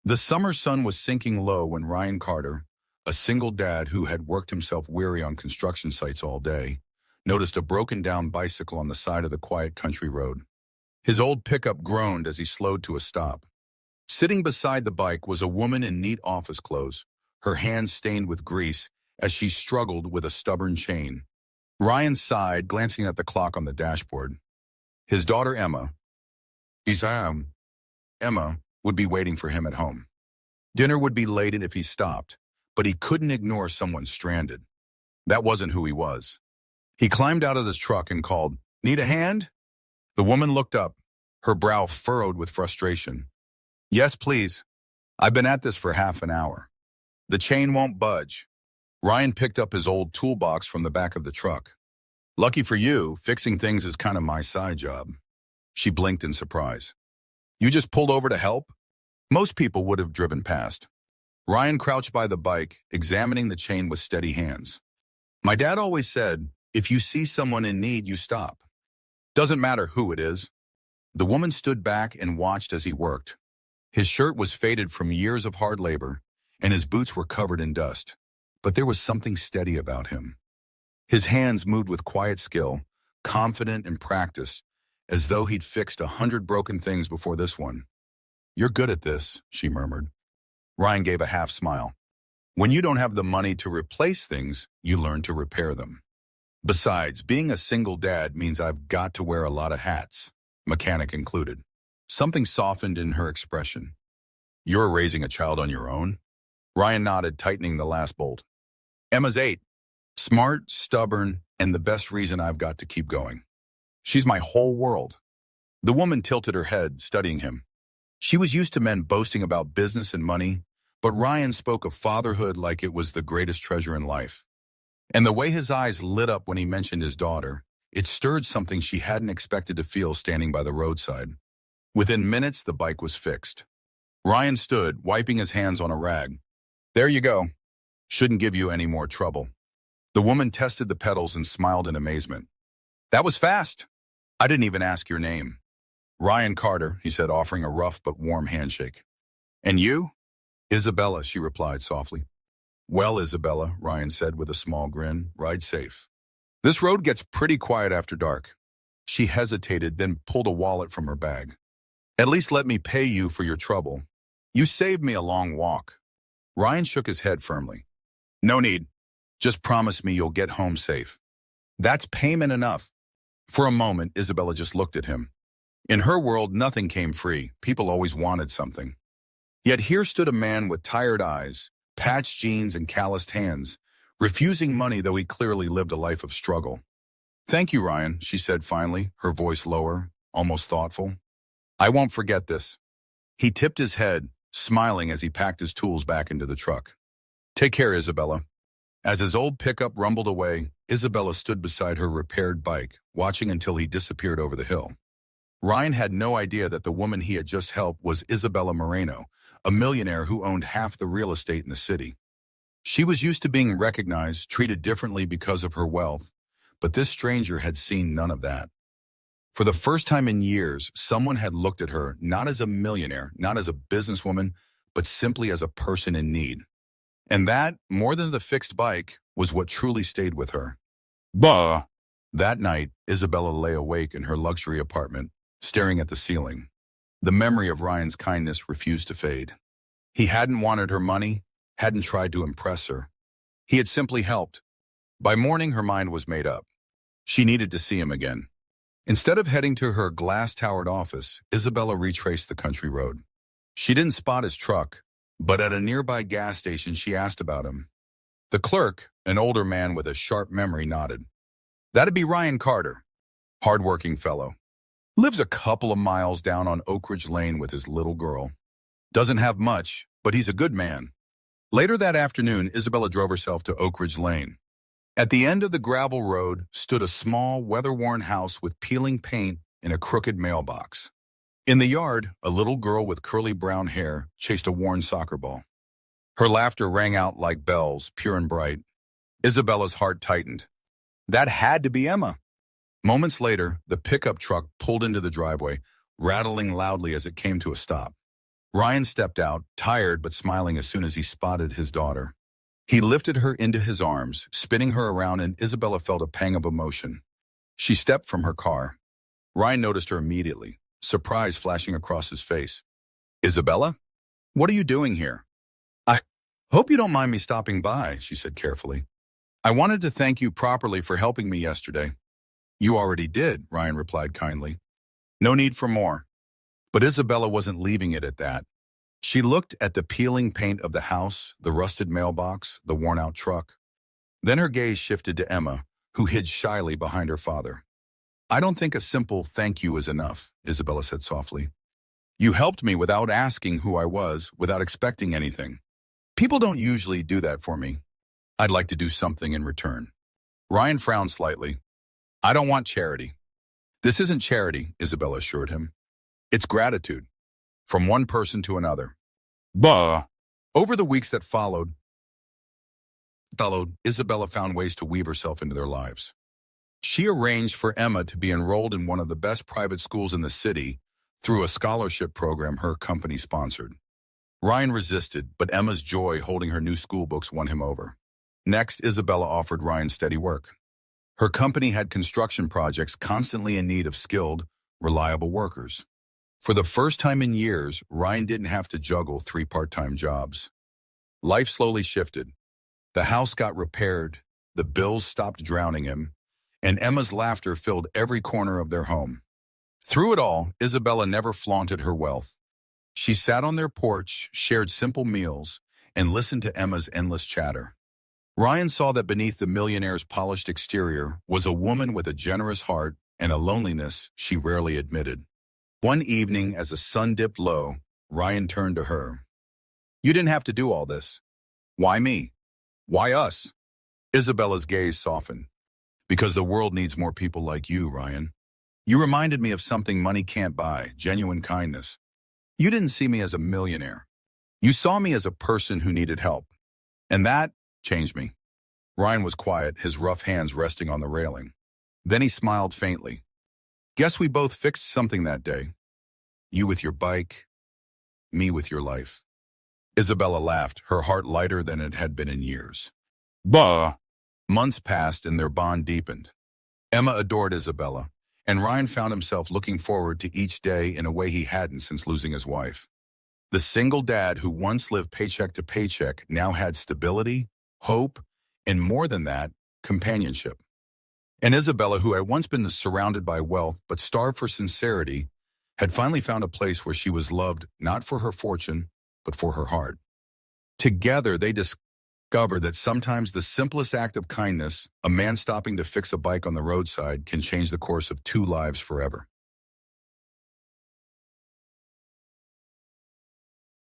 The summer sun was sinking low when Ryan Carter, a single dad who had worked himself weary on construction sites all day, noticed a broken-down bicycle on the side of the quiet country road. His old pickup groaned as he slowed to a stop. Sitting beside the bike was a woman in neat office clothes, her hands stained with grease as she struggled with a stubborn chain. Ryan sighed, glancing at the clock on the dashboard. His daughter Emma, would be waiting for him at home. Dinner would be late if he stopped, but he couldn't ignore someone stranded. That wasn't who he was. He climbed out of his truck and called, "Need a hand?" The woman looked up, her brow furrowed with frustration. "Yes, please. I've been at this for half an hour. The chain won't budge." Ryan picked up his old toolbox from the back of the truck. "Lucky for you, fixing things is kind of my side job." She blinked in surprise. "You just pulled over to help?" Most people would have driven past. Ryan crouched by the bike, examining the chain with steady hands. "My dad always said, if you see someone in need, you stop. Doesn't matter who it is." The woman stood back and watched as he worked. His shirt was faded from years of hard labor, and his boots were covered in dust. But there was something steady about him. His hands moved with quiet skill, confident and practiced, as though he'd fixed 100 broken things before this one. "You're good at this," she murmured. Ryan gave a half smile. "When you don't have the money to replace things, you learn to repair them. Besides, being a single dad means I've got to wear a lot of hats, mechanic included." Something softened in her expression. "You're raising a child on your own?" Ryan nodded, tightening the last bolt. "Emma's 8. Smart, stubborn, and the best reason I've got to keep going. She's my whole world." The woman tilted her head, studying him. She was used to men boasting about business and money, but Ryan spoke of fatherhood like it was the greatest treasure in life. And the way his eyes lit up when he mentioned his daughter, it stirred something she hadn't expected to feel standing by the roadside. Within minutes, the bike was fixed. Ryan stood, wiping his hands on a rag. "There you go. Shouldn't give you any more trouble." The woman tested the pedals and smiled in amazement. "That was fast. I didn't even ask your name." "Ryan Carter," he said, offering a rough but warm handshake. "And you?" "Isabella," she replied softly. "Well, Isabella," Ryan said with a small grin, "ride safe. This road gets pretty quiet after dark." She hesitated, then pulled a wallet from her bag. "At least let me pay you for your trouble. You saved me a long walk." Ryan shook his head firmly. "No need. Just promise me you'll get home safe." "That's payment enough." For a moment, Isabella just looked at him. In her world, nothing came free. People always wanted something. Yet here stood a man with tired eyes, patched jeans, and calloused hands, refusing money though he clearly lived a life of struggle. "Thank you, Ryan," she said finally, her voice lower, almost thoughtful. "I won't forget this." He tipped his head, smiling as he packed his tools back into the truck. "Take care, Isabella." As his old pickup rumbled away, Isabella stood beside her repaired bike, watching until he disappeared over the hill. Ryan had no idea that the woman he had just helped was Isabella Moreno, a millionaire who owned half the real estate in the city. She was used to being recognized, treated differently because of her wealth, but this stranger had seen none of that. For the first time in years, someone had looked at her not as a millionaire, not as a businesswoman, but simply as a person in need. And that, more than the fixed bike, was what truly stayed with her. Bah! That night, Isabella lay awake in her luxury apartment, staring at the ceiling. The memory of Ryan's kindness refused to fade. He hadn't wanted her money, hadn't tried to impress her. He had simply helped. By morning, her mind was made up. She needed to see him again. Instead of heading to her glass-towered office, Isabella retraced the country road. She didn't spot his truck, but at a nearby gas station, she asked about him. The clerk, an older man with a sharp memory, nodded. "That'd be Ryan Carter. Hard-working fellow. Lives a couple of miles down on Oak Ridge Lane with his little girl. Doesn't have much, but he's a good man." Later that afternoon, Isabella drove herself to Oak Ridge Lane. At the end of the gravel road stood a small, weather-worn house with peeling paint and a crooked mailbox. In the yard, a little girl with curly brown hair chased a worn soccer ball. Her laughter rang out like bells, pure and bright. Isabella's heart tightened. That had to be Emma. Moments later, the pickup truck pulled into the driveway, rattling loudly as it came to a stop. Ryan stepped out, tired but smiling as soon as he spotted his daughter. He lifted her into his arms, spinning her around, and Isabella felt a pang of emotion. She stepped from her car. Ryan noticed her immediately, surprise flashing across his face. Isabella? What are you doing here? I hope you don't mind me stopping by, she said carefully. I wanted to thank you properly for helping me yesterday. You already did, Ryan replied kindly. No need for more. But Isabella wasn't leaving it at that. She looked at the peeling paint of the house, the rusted mailbox, the worn-out truck. Then her gaze shifted to Emma, who hid shyly behind her father. I don't think a simple thank you is enough, Isabella said softly. You helped me without asking who I was, without expecting anything. People don't usually do that for me. I'd like to do something in return. Ryan frowned slightly. I don't want charity. This isn't charity, Isabella assured him. It's gratitude. From one person to another. Bah! Over the weeks that followed, Isabella found ways to weave herself into their lives. She arranged for Emma to be enrolled in one of the best private schools in the city through a scholarship program her company sponsored. Ryan resisted, but Emma's joy holding her new school books won him over. Next, Isabella offered Ryan steady work. Her company had construction projects constantly in need of skilled, reliable workers. For the first time in years, Ryan didn't have to juggle 3 part-time jobs. Life slowly shifted. The house got repaired, the bills stopped drowning him, and Emma's laughter filled every corner of their home. Through it all, Isabella never flaunted her wealth. She sat on their porch, shared simple meals, and listened to Emma's endless chatter. Ryan saw that beneath the millionaire's polished exterior was a woman with a generous heart and a loneliness she rarely admitted. One evening, as the sun dipped low, Ryan turned to her. You didn't have to do all this. Why me? Why us? Isabella's gaze softened. Because the world needs more people like you, Ryan. You reminded me of something money can't buy, genuine kindness. You didn't see me as a millionaire. You saw me as a person who needed help. And that changed me. Ryan was quiet, his rough hands resting on the railing. Then he smiled faintly. Guess we both fixed something that day. You with your bike, me with your life. Isabella laughed, her heart lighter than it had been in years. Bah! Months passed and their bond deepened. Emma adored Isabella, and Ryan found himself looking forward to each day in a way he hadn't since losing his wife. The single dad who once lived paycheck to paycheck now had stability, hope, and more than that, companionship. And Isabella, who had once been surrounded by wealth but starved for sincerity, had finally found a place where she was loved not for her fortune, but for her heart. Together, they discovered that sometimes the simplest act of kindness, a man stopping to fix a bike on the roadside, can change the course of 2 lives forever.